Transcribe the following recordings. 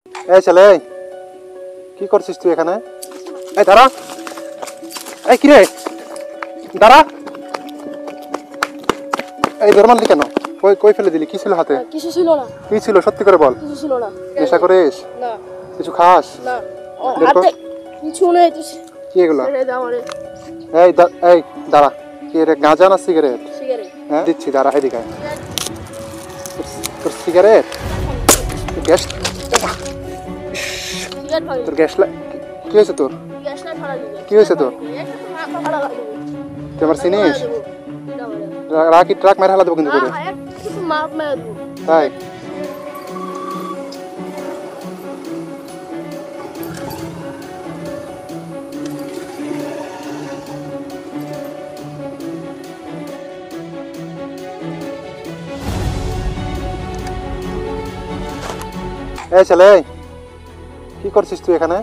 এই ছেলে, কি করছিস তুই এখানে? এই দাঁড়া, এই কি রে, দাঁড়া। এই দৌড় মারলি কেন? কই কই ফেলে দিলি? কি ছিল হাতে? কিছু ছিল না। কি ছিল সত্যি করে বল। কিছু ছিল না। নেশা করিস? না। কিছু খাস? না। হাতে কিছু নেই। কি এগুলো? এই এই দাঁড়া, কি রে, গাঁজা না সিগারেট? সিগারেট। হ্যাঁ দিচ্ছি, দাঁড়া এদিকে। তোর সিগারেট? গ্যাস? তোর গ্যাস কি হয়েছে তোর? কি হয়েছে তোর? তুই আমার চিনিস? রাকি ট্রাক মেরে হালা দেবো কিন্তু তোরে। তাই? এই ছেলে, কি করছিস তুই এখানে?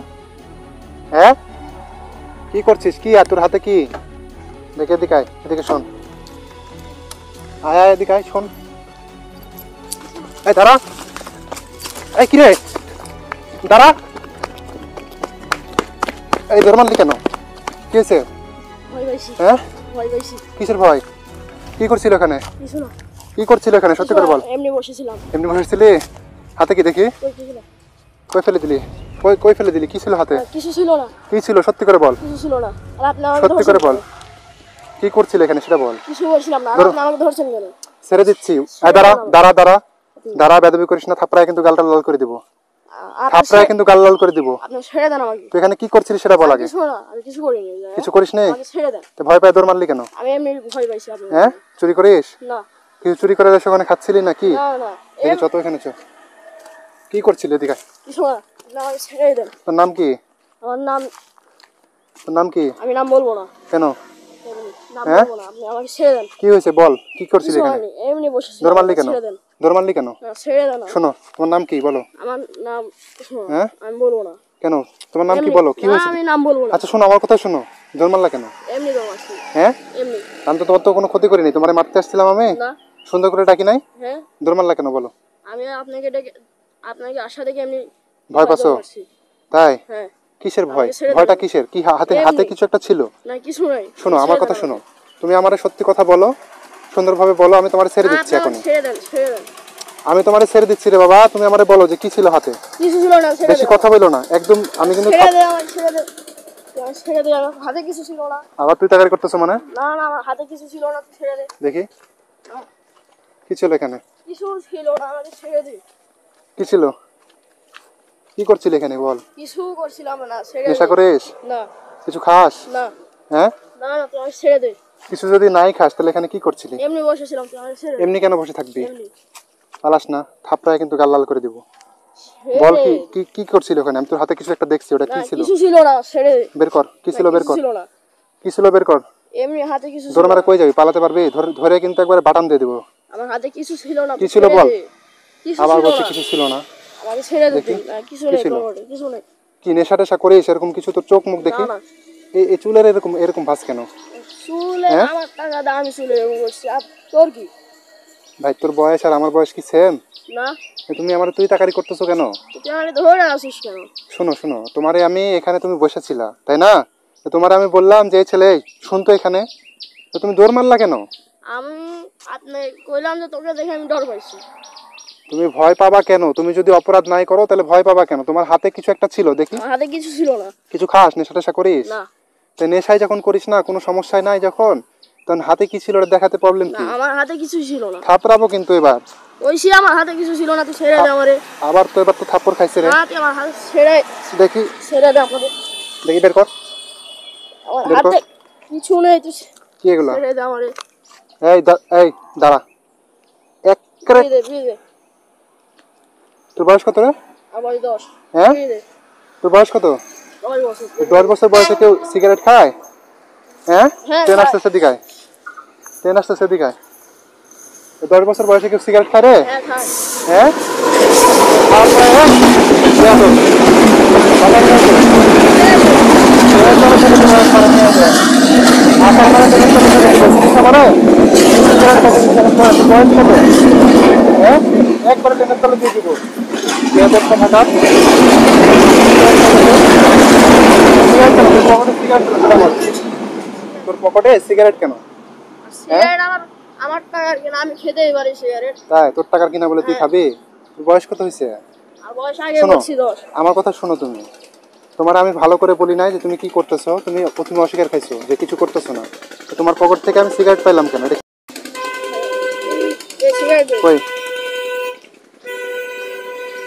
হ্যাঁ কি করছিস? কি আর তোর হাতে কি? দেখে এদিকে আয়, এদিকে শোন। আয় আয় এদিকে আয়, শোন। এই দাঁড়া, এই কি রে, দাঁড়া। এই দৌড় মারলি কেন? কি হয়েছে? হ্যাঁ কিসের ভয়? কি করছিল এখানে? কি করছিল এখানে সত্যি করে বল। এমনি বসেছিলাম। এমনি বসেছিলি? হাতে কি দেখি? কই ফেলে দিলি? কই ফেলে দিলি? কি ছিল হাতে? কিছু ছিল না। কি ছিল সত্যি করে বল। কিছু ছিল না। আর আপনি আমাকে সত্যি করে বল, কি করছিল এখানে সেটা বল। কিছু করছিলাম না। আপনি আমাকে ধরছেন কেন? ছেড়ে দিচ্ছি। এই দাঁড়া দাঁড়া দাঁড়া দাঁড়া, বেদবি করিস না, থাপড়ায় কিন্তু গালটা লাল করে দিব। থাপড়ায় কিন্তু গাল লাল করে দিব। আপনি ছেড়ে দেন আমাকে। তুই এখানে কি করছিস সেটা বল আগে। আমি কিছু করিনি। কিছু করিস নি? আমাকে ছেড়ে দেন। তো ভয় পায় দৌড় মারলি কেন? আমি এমনি ভয় পাইছি। আপনি হ্যাঁ চুরি করিস? না। কিছু চুরি করে দেশ ওখানে খাচ্ছিলি নাকি? না না। এই চত এখানে চ। কি করছিলি এদিকে? কিছু না। আপনি আমাকে ছেড়ে দেন। তোর নাম কি? আমার নাম? তোর নাম কি? আমি নাম বলবো না। কেন? নাম বলবো না। আপনি আমাকে ছেড়ে দেন। কি হয়েছে বল, কি করছিলি এখানে? এমনি বসেছিলাম। দৌড় মারলি কেন? ছেড়ে দেন। দৌড় মারলি কেন? না ছেড়ে দেন। শোনো, তোমার নাম কি বলো? আমার নাম? হ্যাঁ আমি বলবো না। কেন? তোমার নাম কি বলো? কি হয়েছে? আমি নাম বলবো না। আচ্ছা শোনো, আমার কথা শোনো। দৌড় মারলা কেন? এমনি দৌড়াচ্ছি। হ্যাঁ এমনি। আমি তো তোমার তো কোনো ক্ষতি করিনি, তোমারে মারতে আসছিলাম আমি। না। সুন্দর করে ডাকি নাই? হ্যাঁ। দৌড় মারলা কেন বলো? আমি আপনাকে আশা দেখে এমনি ভয় পাচ্ছো? তাই? হ্যাঁ। কিসের ভয়? ভয়টা কিসের? কি হাতে কিছু একটা ছিল? না কিছু নাই। শোনো আমার কথা শোনো, তুমি আমারে সত্যি কথা বলো, সুন্দরভাবে বলো, আমি তোমারে ছেড়ে দিচ্ছি এখন। ছেড়ে দেন, ছেড়ে দেন। আমি তোমারে ছেড়ে দিচ্ছি রে বাবা, তুমি আমারে বলো যে কি ছিল হাতে। কিছু ছিল না, ছেড়ে দেন। বেশি কথা বলো না একদম, আমি কিন্তু ছেড়ে দেন, আমার ছেড়ে দেন। ছেড়ে দেন, আমার হাতে কিছু ছিল না। আবার তুই তাকারি করতেছ মানে? না না, আমার হাতে কিছু ছিল না, ছেড়ে দে। দেখি কি ছিল এখানে? কিছু ছিল না, আমাকে ছেড়ে দে। কি ছিল? কি করছিলি এখানে বল? কিছু করছিলাম না, ছেড়ে দে। নেশা করিস? না। কিছু খাস? না। হ্যাঁ না না, তুই আমাকে ছেড়ে দে। কিছু যদি নাই খাস তাহলে এখানে কি করছিলি? এমনি বসেছিলাম, তুই আমাকে ছেড়ে দে। এমনি কেন বসে থাকবি? এমনি। পালাস না, থাপড়ায় কিন্তু গাল লাল করে দিব। বল কি কি কি করছিলি ওখানে? আমি তোর হাতে কিছু একটা দেখছি, ওটা কি ছিল? কিছু ছিল না, ছেড়ে দে। বের কর, কি ছিল বের কর। ছিল না। কি ছিল বের কর। এমনি হাতে কিছু ছিল। দৌড় মারে কই যাবি? পালাতে পারবি? ধরে কিন্তু একবারে বাটাম দিয়ে দিব। আমার হাতে কিছু ছিল না। কি ছিল বল? আবার ছিল বলছি না। কিছু ছিল না। আমাকে ছেড়ে দে। দেখি, কিছু কি নেই, ছিল? কিছু নেই। কি নেশা টেশা করিস এরকম কিছু? তোর চোখ মুখ দেখি। না না। এই চুলের এরকম এরকম ভাঁজ কেন? চুলে আমার টাকা দাও, আমি চুলে এরকম করছি। তোর কি ভাই? তোর বয়স আর আমার বয়স কি সেম? না। তুমি আমার তুই তাকারি করতেছো কেন? তুই আমারে ধরে আসিস কেন? শোনো শোনো, তোমারে আমি এখানে তুমি বসেছিলা তাই না? তো তোমারে আমি বললাম যে এই ছেলে শুনতো এখানে, তো তুমি দৌড় মারলা কেন? আমি আপনি কইলাম যে তোকে দেখে আমি ডর পাইছি। তুমি ভয় পাবা কেন? তুমি যদি অপরাধ নাই করো তাহলে ভয় পাবা কেন? তোমার হাতে কিছু একটা ছিল দেখি। আমার হাতে কিছু ছিল না। কিছু খাস? নেশা টেশা করিস? না। তো নেশাই যখন করিস না, কোনো সমস্যাই নাই যখন, তখন হাতে কি ছিল দেখাতে প্রবলেম না, কি? আমার হাতে কিছু ছিল না। থাপড়াবো কিন্তু এবার। ওইসি আমার হাতে কিছু ছিল না, তুই ছেড়ে দে আমারে। আবার তো এবার তো থাপ্পড় খাইছে রে। না, তুই আমার হাতে ছেড়ে দেখি দে আমাকে। দেখি বের কর। আমার হাতে কিছু নেই, তুই কি এগুলো? ছেড়ে দে আমারে। এই দাঁড়া একরে। দে। তোর বয়স কত রে? আমার 10। হ্যাঁ তোর বয়স কত? 10 বছর। 10 বছর বয়সে কেউ সিগারেট খায়? হ্যাঁ হ্যাঁ, ট্রেন আসতেছে দিকায়, ট্রেন আসতেছে দিকায়। 10 বছর বয়সে কেউ সিগারেট খায় রে? হ্যাঁ খাই। হ্যাঁ একবারে ট্রেনের তলে দিয়ে দিব। বেয়াদব কথাকার। তোর পকেটে সিগারেট কেন? সিগারেট আমার টাকার কিনা, আমি খেতেই পারি সিগারেট। তাই তোর টাকার কিনা বলে তুই হ্যাঁ। খাবি? তোর বয়স কত হয়েছে? আর বয়স আগে শোনো, বলছি 10। আমার কথা শোনো তুমি। তোমার আমি ভালো করে বলি নাই যে তুমি কি করতেছো, তুমি প্রথমে অস্বীকার খাইছো যে কিছু করতেছো না। তো তোমার পকেট থেকে আমি সিগারেট পাইলাম কেন? এটা এই সিগারেট দে, কই?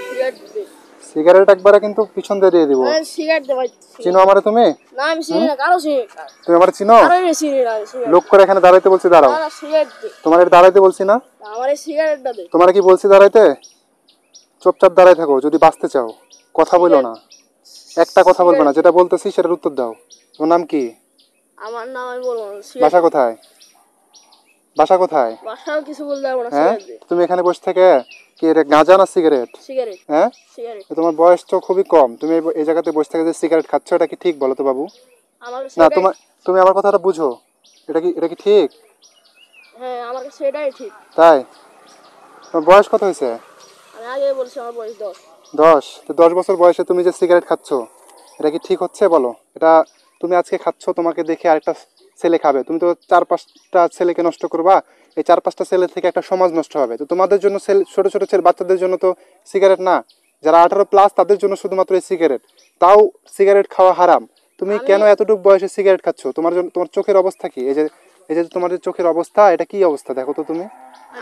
সিগারেট দে। সিগারেট একবারে কিন্তু পিছন দিয়ে দিব। সিগারেট দে ভাই। চিনো আমারে তুমি? না আমি চিনি না, কারো চিনি না। তুমি আমারে চিনো? কারো চিনি না আমি সিগারেট। লোক করে এখানে দাঁড়াইতে বলছি, দাঁড়াও। না সিগারেট দে। তোমার এটা দাঁড়াইতে বলছি না? আমার এই সিগারেটটা দে। তোমার কি বলছি দাঁড়াইতে? চুপচাপ দাঁড়াই থাকো। যদি বাঁচতে চাও কথা বলো না, একটা কথা বলবে না, যেটা বলতেছি সেটার উত্তর দাও। তোমার নাম কি? আমার নাম আমি বলবো না। বাসা কোথায়? বাসা কোথায়? বাসাও কিছু বলতে পারবো না। হ্যাঁ, সিগারেট দে। তুমি এখানে বসে থেকে কি এটা গাঁজা না সিগারেট? সিগারেট। হ্যাঁ, সিগারেট। তোমার বয়স তো খুবই কম। তুমি এই জায়গাতে বসে থেকে যে সিগারেট খাচ্ছ, এটা কি ঠিক বলো তো বাবু? আমার না, সেটাই। তুমি আমার কথাটা বুঝো। এটা কি ঠিক? হ্যাঁ আমার সেটাই ঠিক। তাই? তোমার বয়স কত হয়েছে? আমি আগে বলছি আমার বয়স 10। 10। তো 10 বছর বয়সে তুমি যে সিগারেট খাচ্ছ, এটা কি ঠিক হচ্ছে বলো? এটা তুমি আজকে খাচ্ছ, তোমাকে দেখে আরেকটা ছেলে খাবে, তুমি তো 4-5টা ছেলেকে নষ্ট করবা। এই 4-5টা ছেলে থেকে একটা সমাজ নষ্ট হবে। তো তোমাদের জন্য ছোট ছোট ছেলে বাচ্চাদের জন্য তো সিগারেট না, যারা 18+ তাদের জন্য শুধুমাত্র এই সিগারেট। তাও সিগারেট খাওয়া হারাম। তুমি কেন এতটুকু বয়সে সিগারেট খাচ্ছ? তোমার জন্য তোমার চোখের অবস্থা কি? এই যে তোমার যে চোখের অবস্থা, এটা কি অবস্থা দেখো তো তুমি।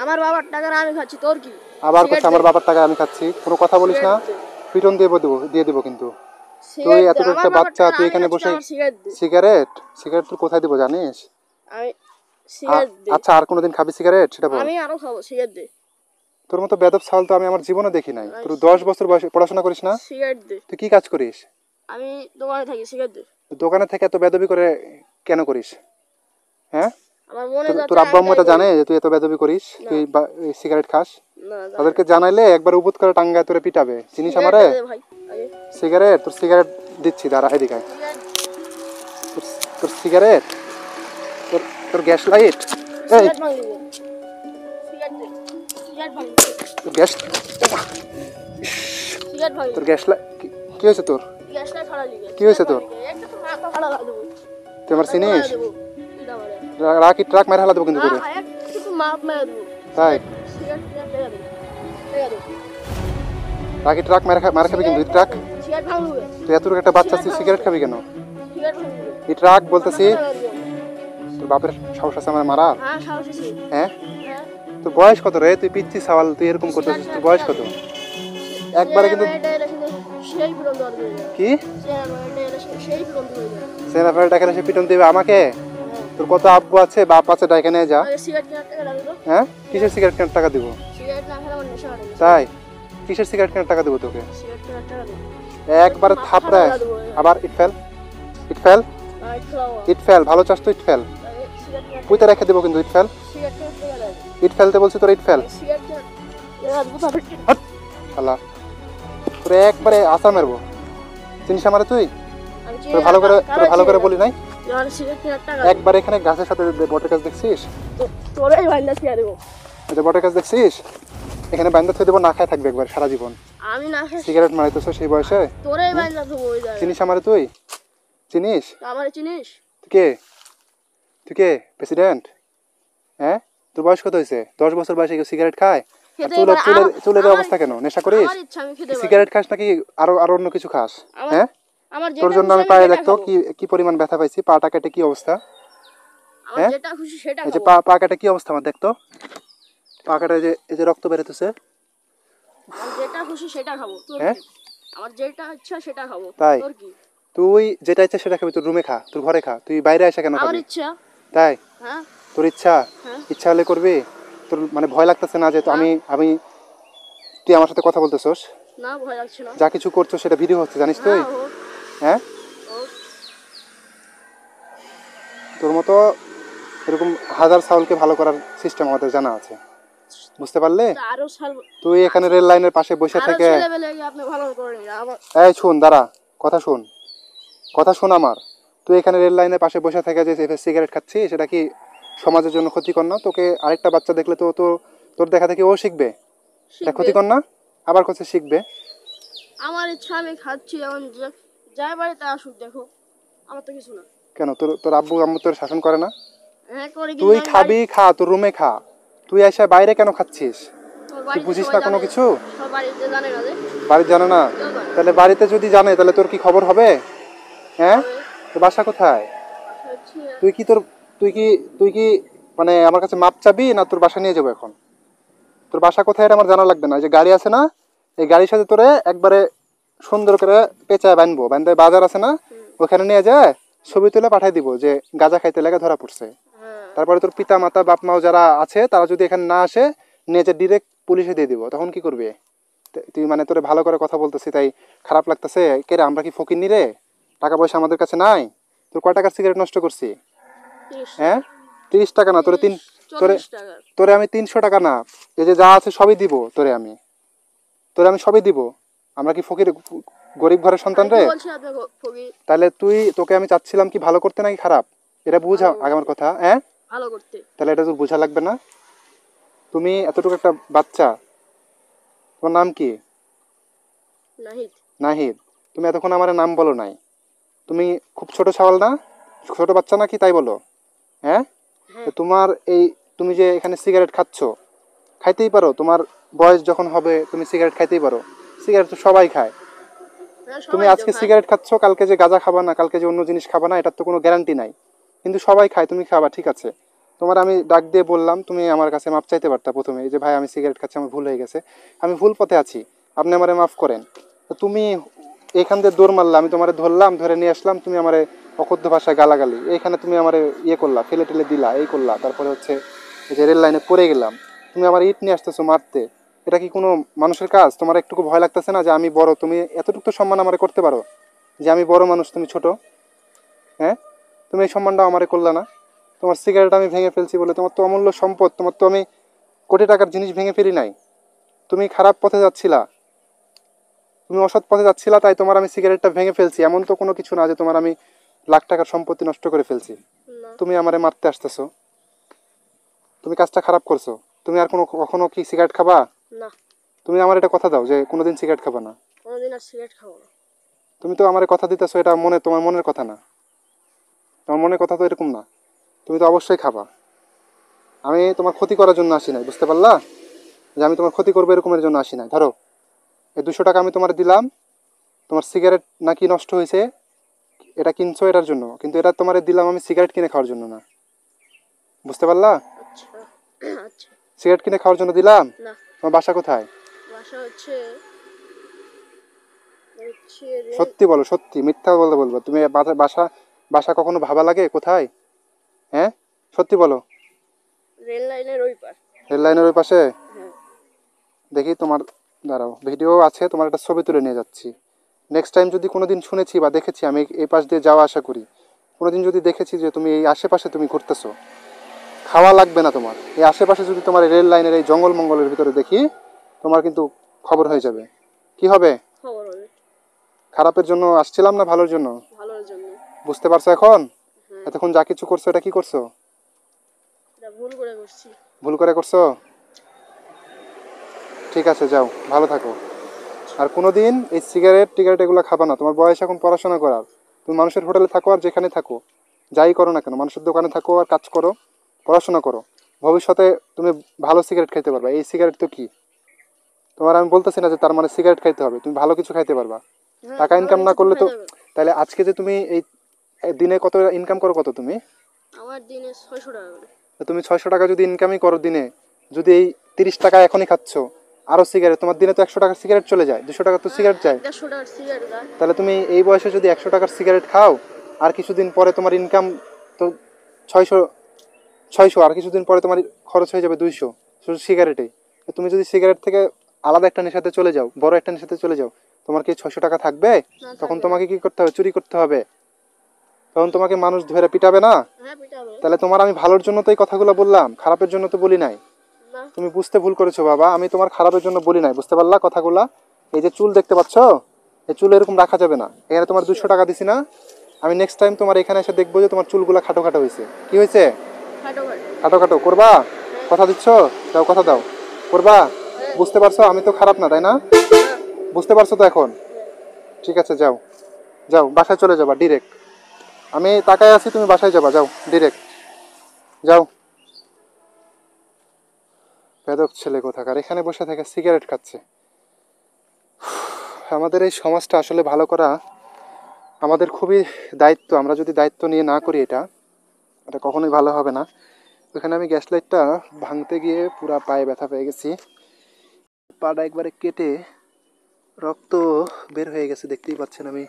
আমার বাবার টাকা আমি খাচ্ছি, তোর কি? আবার কথা আমার বাবার টাকা আমি খাচ্ছি, কোনো কথা বলিস না। পিটন দিয়ে দেবো কিন্তু। তুই এত একটা বাচ্চা, তুই এখানে বসে সিগারেট সিগারেট তুই কোথায় দিব জানিস? আমি সিগারেট দে। আচ্ছা, আর কোনোদিন খাবি সিগারেট সেটা বল। আমি আরো খাবো, সিগারেট দে। তোর মতো বেদব ছাল তো আমি আমার জীবনে দেখি নাই। তোর 10 বছর বয়সে পড়াশোনা করিস না? সিগারেট দে। তুই কি কাজ করিস? আমি দোকানে থাকি, সিগারেট দে। দোকানে থেকে এত বেদবি করে কেন করিস? হ্যাঁ, আমার মনে যাচ্ছে তোর আব্বা আম্মু এটা জানে যে তুই এত বেদবি করিস, তুই সিগারেট খাস? না তাদেরকে জানাইলে একবার উপুত করে টাঙ্গায় তোরে পিটাবে। চিনিস আমারে? ভাই আগে সিগারেট, তোর সিগারেট দিচ্ছি, দাঁড়া এদিকে আয়। তোর সিগারেট, তোর গ্যাস লাইট, এই সিগারেট ভাঙ দিব। সিগারেট দে। সিগারেট ভাঙ দিব। তোর গ্যাস, সিগারেট ভাঙ তোর গ্যাস লাইট কি হয়েছে তোর? গ্যাসটা ছড়া দিবে। কি হয়েছে তোর? একটা তো মাথা ফাড়া দেব। তুই আমার চিনিস? দেব। এটা মারে। রাকি ট্রাক মেরে হালা দেবো কিন্তু তোরে। একটু তো মাপ মেরে দেব। তাই? সিগারেট টেকা দে। টেকা দে। রাকি ট্রাক মার খাবি কিন্তু। ট্রাক, সিগারেট ভাঙ দিবে। তুই এত একটা বাচ্চা, তুই সিগারেট খাবি কেন? সিগারেট ভাঙ দিবে। এই ট্রাক বলতেছি, তোর বাপের সাহস আছে আমার মারা? হ্যাঁ সাহস আছে। হ্যাঁ, হ্যাঁ তোর বয়স কত রে? তুই পিচ্ছি সওয়াল, তুই এরকম করতেছিস, তোর বয়স কত? একবারে কিন্তু সেই পর্যন্ত হবে। কি সেই পর্যন্ত হয়ে যাবে। সেনাফেল টাকা এসে পিটন দিবে আমাকে? তোর কত আব্বু আছে, বাপ আছে, ডাইকে নিয়ে যা। সিগারেট কেনার টাকা লাগবে তো? হ্যাঁ, কিসের সিগারেট কেনার টাকা দিব? সিগারেট না খেলে আমার নেশা হয় না। তাই? কিসের সিগারেট কেনার টাকা দিব তোকে? সিগারেট কেনার টাকা দেবো। একবারে থাপড়ায় আবার ইট ফেল, ইট ফেল, ইট ফেল। ভালো চাস তো ইট ফেল, পুঁতে রেখে দেবো কিন্তু। ইট ফেল, সিগারেট কেনার টাকা দেয়। ইট ফেলতে বলছি তোর, ইট ফেল। সিগারেট কেনার আল্লাহ, তোরে একবারে আসা মারবো। চিনিস আমারে তুই? আমি তোর ভালো করে বলি নাই? সিগারেট কেনার টাকা একবার এখানে গাছের সাথে বটের গাছ দেখছিস? তোরাই ভাইন্দা ছিয়া দেবো। এই যে বটের গাছ দেখছিস, এখানে বান্ধা থই দেবো, না খায় থাকবে একবার সারা জীবন। আমি না খাই সিগারেট মারাইতেছ সেই বয়সে? তোরাই ভাইন্দা দেবো ওই জায়গায়। চিনিস আমারে তুই? চিনিস? আমারে চিনিস? তুই কে? তুই কে? প্রেসিডেন্ট? হ্যাঁ, তোর বয়স কত হয়েছে? 10 বছর বয়সে কেউ সিগারেট খায়? চুলের অবস্থা কেন? নেশা করিস? আমার ইচ্ছা আমি খেতে পারি। সিগারেট খাস নাকি আরো অন্য কিছু খাস? হ্যাঁ, আমার তোর যেটা জন্য আমি খুশি পায়ে সেটা দেখতো খাবো। কি পরিমাণ ব্যথা পাইছি, পাটা কেটে কি অবস্থা। আমার হ্যাঁ? যেটা খুশি সেটা এই যে খাবো। পা কেটে কি অবস্থা আমার দেখতো, পা কেটে এই যে রক্ত বেরোতেছে। আমার যেটা খুশি সেটা খাবো। তোর হ্যাঁ? কি? আমার যেটা ইচ্ছা সেটা খাবো। তাই? তোর কি? তুই যেটা ইচ্ছা সেটা খাবি, তোর রুমে খা, তোর ঘরে খা, তুই বাইরে আসা কেন আমার খাবি? ইচ্ছা। তাই? হ্যাঁ তোর ইচ্ছা, হ্যাঁ ইচ্ছা হলে করবি? তোর মানে ভয় লাগতেছে না যে আমি তুই আমার সাথে কথা বলতেছস? না ভয় লাগছে না। যা কিছু করছো সেটা ভিডিও হচ্ছে, জানিস তুই? হ্যাঁ, হোক, হ্যাঁ, হোক। তোর মতো এরকম হাজার ছাগলকে ভালো করার সিস্টেম আমাদের জানা আছে, বুঝতে পারলে? তা আরো সাল তুই এখানে রেল লাইনের পাশে বসে আরো থেকে, ছেলেবেলে আপনি ভালো করে নিন। আমার এই শুন, দাঁড়া, কথা শোন আমার। তুই এখানে রেল লাইনের পাশে বসে থেকে যে সিগারেট খাচ্ছিস, সেটা কি সমাজের জন্য ক্ষতিকর না? তোকে আরেকটা বাচ্চা দেখলে তো তোর দেখা দেখি ও শিখবে, এটা শিখবে। ক্ষতিকর না? আবার কথা শিখবে। আমার ইচ্ছা আমি খাচ্ছি, এখন যাই বাড়িতে আসুক দেখো, আমার তো কিছু না। কেন তোর তোর আব্বু আম্মু তোর শাসন করে না? হ্যাঁ করে, কিন্তু তুই আমি খাবি, খা, তোর রুমে খা। তুই এসে বাইরে কেন খাচ্ছিস? আমার তুই বাড়িতে বুঝিস সবাই না কোনো জানে, কিছু? সব বাড়িতে জানে না যে, বাড়িতে জানে না? কেউ জানে না। তাহলে বাড়িতে যদি জানে তাহলে তোর কি খবর হবে? হ্যাঁ, তবে তোর বাসা কোথায়? বাসা হচ্ছে, তুই কি তোর তুই কি তুই কি মানে আমার কাছে মাপ চাবি না তোর বাসা নিয়ে যাবো এখন? তোর বাসা কোথায় এটা আমার জানা লাগবে না। এই যে গাড়ি আছে না, এই গাড়ির সাথে তোরে একবারে সুন্দর করে পেঁচায় বানবো, বান্ধে বাজার আছে না, ওখানে নিয়ে যায় ছবি তুলে পাঠাই দিব যে গাঁজা খাইতে লেগে ধরা পড়ছে। হ্যাঁ তারপরে তোর পিতা মাতা বাপ মাও যারা আছে তারা যদি এখানে না আসে, নিয়ে যে ডিরেক্ট পুলিশে দিয়ে দিব, তখন কি করবি? তুই মানে তোরে ভালো করে কথা বলতেছি তাই খারাপ লাগতেছে? কে রে, আমরা কি ফকিন্নি রে? টাকা পয়সা আমাদের কাছে নাই? তোর কয় টাকার সিগারেট নষ্ট করছি? 30 হ্যাঁ, 30 টাকা না, তোরে 40 টাকা। তোরে আমি 300 টাকা না, এই যে যা আছে সবই দিব তোরে আমি সবই দিব। আমরা কি ফকির, গরিব ঘরের সন্তান আমি রে? কি বলছি আপনি ফকির? তাহলে তোকে আমি চাচ্ছিলাম কি ভালো করতে নাকি খারাপ? এটা বুঝা ভালো আগে আমার কথা। হ্যাঁ, ভালো করতে। তাহলে এটা তো বোঝা লাগবে না? তুমি এতটুকু একটা বাচ্চা, তোমার নাম কি? নাহিদ। নাহিদ। তুমি এতক্ষণ আমার নাম বলো নাই। তুমি খুব ছোট ছাওয়াল না, ছোট বাচ্চা নাকি তাই বলো? হ্যাঁ, হ্যাঁ তো তোমার এই, তুমি যে এখানে সিগারেট খাচ্ছ, খাইতেই পারো, তোমার বয়স যখন হবে তুমি সিগারেট খাইতেই পারো। সিগারেট তো সবাই খায়। হ্যাঁ, তুমি সবাই তো আজকে খায়। সিগারেট খাচ্ছ, কালকে যে গাঁজা খাবা না, কালকে যে অন্য জিনিস খাবা না, এটার তো কোনো গ্যারান্টি নাই। কিন্তু সবাই খায়, তুমি খাবা, ঠিক আছে। তোমার আমি ডাক দিয়ে বললাম, তুমি আমার কাছে মাপ চাইতে পারতা প্রথমে, এই যে ভাই আমি সিগারেট খাচ্ছি, আমার ভুল হয়ে গেছে, আমি ভুল পথে আছি, আপনি আমারে মাফ করেন। তো তুমি এখান দিয়ে দৌড় মারলা, আমি তোমারে ধরলাম, ধরে নিয়ে আসলাম, তুমি আমারে অকথ্য ভাষায় গালাগালি, এইখানে তুমি আমারে ইয়ে করলা, ফেলে টেলে দিলা, এই করলা, তারপরে হচ্ছে এই যে রেল লাইনে পড়ে গেলাম, তুমি আমার ইট নিয়ে আসতেছো মারতে। এটা কি কোনো মানুষের কাজ? তোমার একটুকু ভয় লাগতেছে না যে আমি বড়? তুমি এতটুকু তো সম্মান আমারে করতে পারো যে আমি বড় মানুষ, তুমি ছোট। হ্যাঁ, তুমি এই সম্মানটা আমারে করলা না। তোমার সিগারেট আমি ভেঙে ফেলছি বলে, তোমার তো অমূল্য সম্পদ, তোমার তো আমি কোটি টাকার জিনিস ভেঙে ফেলি নাই। তুমি খারাপ পথে যাচ্ছিলা, তুমি অসৎ পথে যাচ্ছিলা, তাই তোমার আমি সিগারেটটা ভেঙে ফেলছি। এমন তো কোনো কিছু না যে তোমার আমি লাখ টাকার সম্পত্তি নষ্ট করে ফেলছি। না তুমি আমারে মারতে আসতেছো, তুমি কাজটা খারাপ করছো। তুমি আর কখনো কি সিগারেট খাবা? না, তুমি আমার এটা কথা দাও যে কোনোদিন সিগারেট খাবা না। কোনোদিন আর সিগারেট খাবো না। তুমি তো আমার কথা দিতেছো, এটা তোমার মনের কথা না। তোমার মনের কথা তো এরকম না। তুমি তো অবশ্যই খাবা। আমি তোমার ক্ষতি করার জন্য আসি নাই, বুঝতে পারলা? যে আমি তোমার ক্ষতি করবো এরকমের জন্য আসি নাই। ধরো, এই 200 টাকা আমি তোমার দিলাম, তোমার সিগারেট নাকি নষ্ট হয়েছে, এটা কিনছো এটার জন্য, কিন্তু এটা তোমার দিলাম আমি সিগারেট কিনে খাওয়ার জন্য না। বুঝতে পারলা? আচ্ছা আচ্ছা। সিগারেট কিনে খাওয়ার জন্য দিলাম। না, তোমার বাসা কোথায়? বাসা হচ্ছে হচ্ছে সত্যি বলো, সত্যি, মিথ্যা বলতে বলবো। তুমি বাসা বাসা কখনো ভাবা লাগে কোথায়? হ্যাঁ, সত্যি বলো। রেল লাইনের ওই পার। রেল লাইনের ওই পাশে? হ্যাঁ দেখি তোমার, দাঁড়াও, ভিডিও আছে, তোমার একটা ছবি তুলে নিয়ে যাচ্ছি। নেক্সট টাইম যদি কোনোদিন শুনেছি বা দেখেছি, আমি এই পাশ দিয়ে যাওয়া আসা করি, কোনোদিন যদি দেখেছি যে তুমি এই আশেপাশে তুমি ঘুরতেছো, খাওয়া লাগবে না তোমার, এই আশেপাশে যদি তোমার এই রেল লাইনের এই জঙ্গল মঙ্গলের ভিতরে দেখি, তোমার কিন্তু খবর হয়ে যাবে। কি হবে? খবর হবে। খারাপের জন্য আসছিলাম না ভালোর জন্য? ভালোর জন্য। বুঝতে পারছো এখন? হ্যাঁ, এতক্ষণ যা কিছু করছো এটা কি করছো? এটা ভুল করে করছি। ভুল করে করছো? ঠিক আছে, যাও, ভালো থাকো। আর কোনোদিন এই সিগারেট টিগারেট এগুলো খাবা না। তোমার বয়স এখন পড়াশোনা করার। তুমি মানুষের হোটেলে থাকো আর যেখানে থাকো, যাই করো না কেন, মানুষের দোকানে থাকো আর কাজ করো, পড়াশোনা করো, ভবিষ্যতে তুমি ভালো সিগারেট খাইতে পারবা। এই সিগারেট তো কি, তোমার আমি বলতেছি না যে তার মানে সিগারেট খাইতে হবে, তুমি ভালো কিছু খাইতে পারবা। হ্যাঁ, টাকা ভালো ইনকাম না কিছু করলে তো, খাইতে হবে। তাহলে আজকে যে তুমি এই দিনে কত ইনকাম করো, কত তুমি? আমার দিনে 600 টাকা করে। তো তুমি 600 টাকা যদি ইনকামই করো দিনে, যদি এই 30 টাকা এখনই খাচ্ছ, আরও সিগারেট, তোমার দিনে তো 100 টাকার সিগারেট চলে যায়, 200 টাকা তো সিগারেট যায়। 150 টাকার সিগারেট দেয়। তাহলে তুমি এই বয়সে যদি 100 টাকার সিগারেট খাও, আর কিছুদিন পরে তোমার ইনকাম তো 600, আর কিছুদিন পরে তোমার খরচ হয়ে যাবে 200, শুধু সিগারেটেই। তো তুমি যদি সিগারেট থেকে আলাদা একটা নেশাতে চলে যাও, বড় একটা নেশাতে চলে যাও, তোমার কি 600 টাকা থাকবে? না, তখন থাকবে তোমাকে কি করতে হবে? চুরি করতে হবে। তখন তোমাকে মানুষ ধরে পিটাবে না? না। হ্যাঁ, পিটাবে। তাহলে তোমার আমি ভালোর জন্য তো এই কথাগুলো বললাম, খারাপের জন্য তো বলি নাই। না, তুমি বুঝতে ভুল করেছো বাবা, আমি তোমার খারাপের জন্য বলি নাই, বুঝতে পারলা কথাগুলা? এই যে চুল দেখতে পাচ্ছ, এই চুল এরকম রাখা যাবে না। এখানে তোমার 200 টাকা দিছি না, আমি নেক্সট টাইম তোমার এখানে এসে দেখবো যে তোমার চুলগুলা খাটো খাটো হয়েছে। কি হয়েছে? খাটো খাটো। খাটো খাটো করবা? কথা দিচ্ছ? দাও, কথা দাও, করবা? হ্যাঁ বুঝতে পারছো আমি তো খারাপ না, তাই না? হ্যাঁ বুঝতে পারছো তো এখন? হ্যাঁ। ঠিক আছে, যাও যাও, বাসায় চলে যাবা ডিরেক্ট। আমি তাকায় আছি, তুমি বাসায় যাবা, যাও ডিরেক্ট যাও। বেদক ছেলে কোথাকার, এখানে বসে থেকে সিগারেট খাচ্ছে। আমাদের এই সমাজটা আসলে ভালো করা আমাদের খুবই দায়িত্ব। আমরা যদি দায়িত্ব নিয়ে না করি এটা এটা কখনোই ভালো হবে না। ওখানে আমি গ্যাস লাইটটা ভাঙতে গিয়ে পুরা পায়ে ব্যথা পেয়ে গেছি, পাটা একবারে কেটে রক্ত বের হয়ে গেছে, দেখতেই পাচ্ছেন। আমি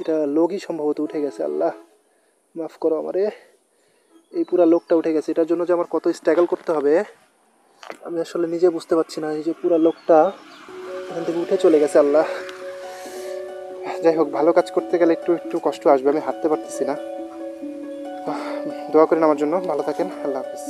এটা লোকই সম্ভবত উঠে গেছে, আল্লাহ মাফ করো আমারে। এই পুরা লোকটা উঠে গেছে, এটার জন্য যে আমার কত স্ট্রাগল করতে হবে আমি আসলে নিজে বুঝতে পারছি না। এই যে পুরা লোকটা এখান থেকে উঠে চলে গেছে, আল্লাহ। যাই হোক, ভালো কাজ করতে গেলে একটু একটু কষ্ট আসবে, আমি হাঁটতে পারতেছি না। দোয়া করেন আমার জন্য, ভালো থাকেন, আল্লাহ হাফিজ।